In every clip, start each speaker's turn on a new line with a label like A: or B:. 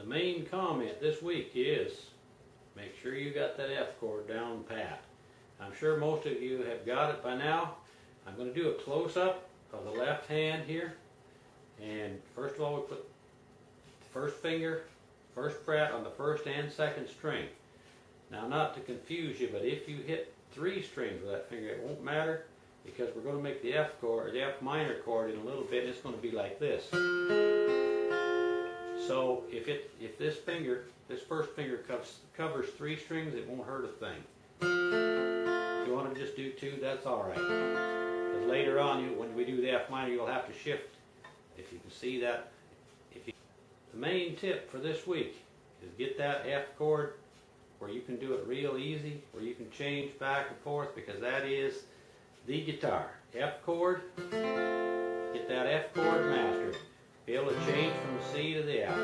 A: The main comment this week is make sure you got that F chord down pat. I'm sure most of you have got it by now. I'm going to do a close-up of the left hand here. And first of all, we put the first finger, first fret on the first and second string. Now, not to confuse you, but if you hit 3 strings with that finger, it won't matter, because we're going to make the F chord, or the F minor chord, in a little bit, and it's going to be like this. So if this finger, this first finger covers 3 strings, it won't hurt a thing. If you want to just do 2, that's all right. Because later on, when we do the F minor, you'll have to shift. If you can see that. The main tip for this week is get that F chord where you can do it real easy, where you can change back and forth, because that is the guitar. F chord, get that F chord mastered. Be able to change from the C to the F.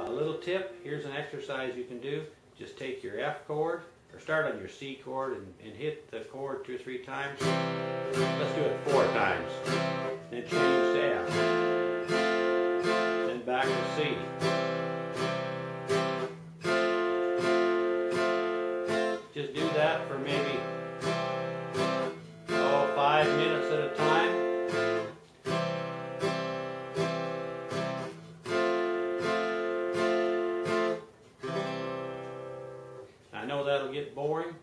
A: A little tip, here's an exercise you can do. Just take your F chord, or start on your C chord and hit the chord 2 or 3 times. Let's do it 4 times. Then change to F. Then back to C. Just do that for maybe 5 minutes at a time. I know that'll get boring,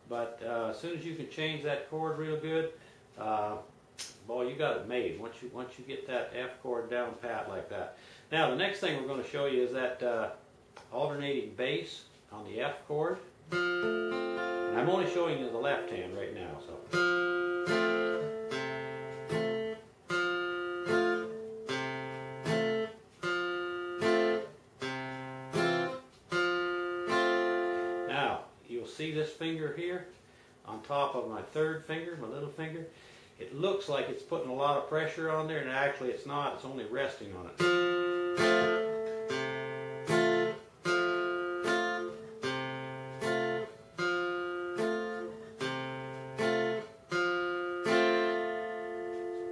A: but as soon as you can change that chord real good, boy, you got it made once you get that F chord down pat like that. Now, the next thing we're going to show you is that alternating bass on the F chord. And I'm only showing you the left hand right now. So. Now, you'll see this finger here on top of my third finger, my little finger. It looks like it's putting a lot of pressure on there, and actually it's not. It's only resting on it.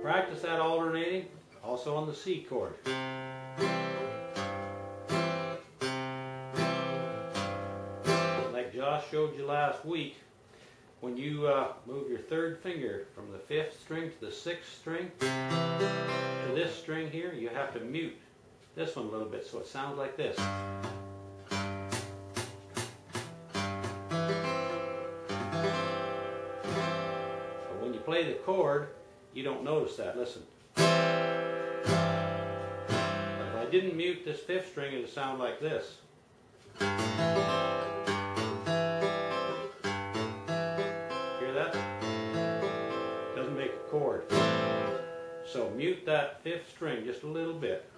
A: Practice that alternating, also on the C chord. Like Josh showed you last week, when you move your third finger from the 5th string to the 6th string to this string here, you have to mute this one a little bit so it sounds like this. But when you play the chord, you don't notice that. Listen. But if I didn't mute this 5th string, it would sound like this. Doesn't make a chord. So mute that 5th string just a little bit.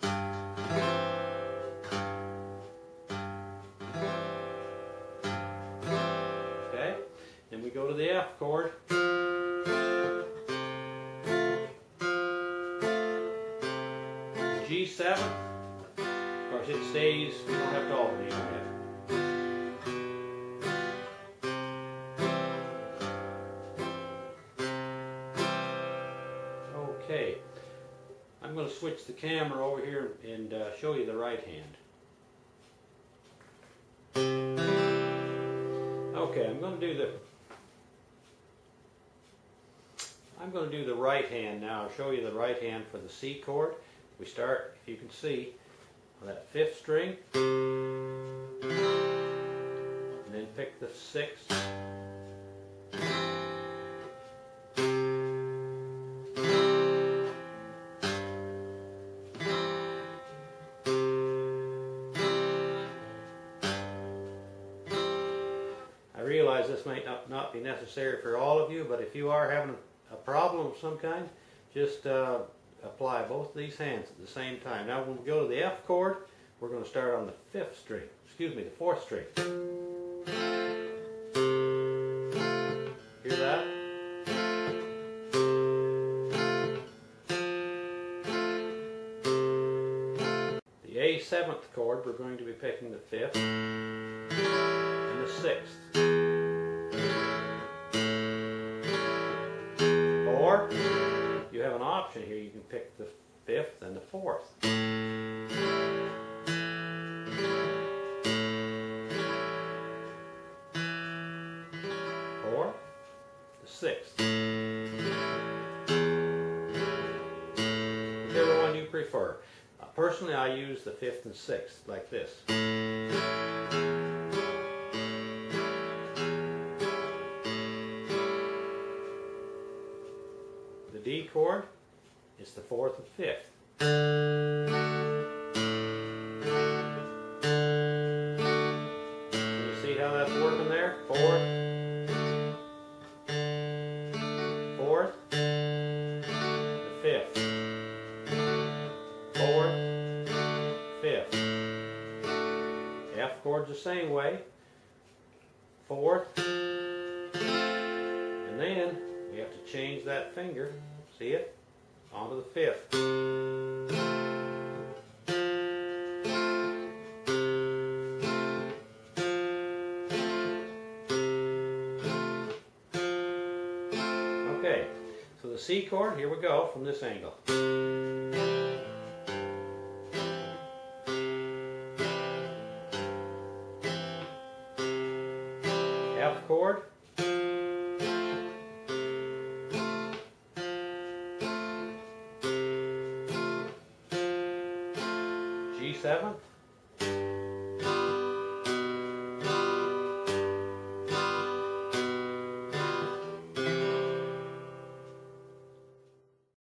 A: Okay? Then we go to the F chord. G7. Of course, it stays. We don't have to alternate on it. Okay, I'm going to switch the camera over here and show you the right hand. Okay, I'm going to do the right hand now. I'll show you the right hand for the C chord. We start, if you can see, on that 5th string, and then pick the 6th. I realize this might not be necessary for all of you, but if you are having a problem of some kind, just apply both of these hands at the same time. Now when we go to the F chord, we're going to start on the 5th string, the 4th string. Hear that? The A7th chord, we're going to be picking the 5th and the 6th. Or you have an option here, you can pick the 5th and the 4th. I use the 5th and 6th, like this. The D chord is the 4th and 5th. You see how that's working there? 4th, 4th, the 5th, 4th, 5th. F chord's the same way. 4th, and then we have to change that finger, see it, onto the 5th. Okay, so the C chord, here we go from this angle. F chord, G7,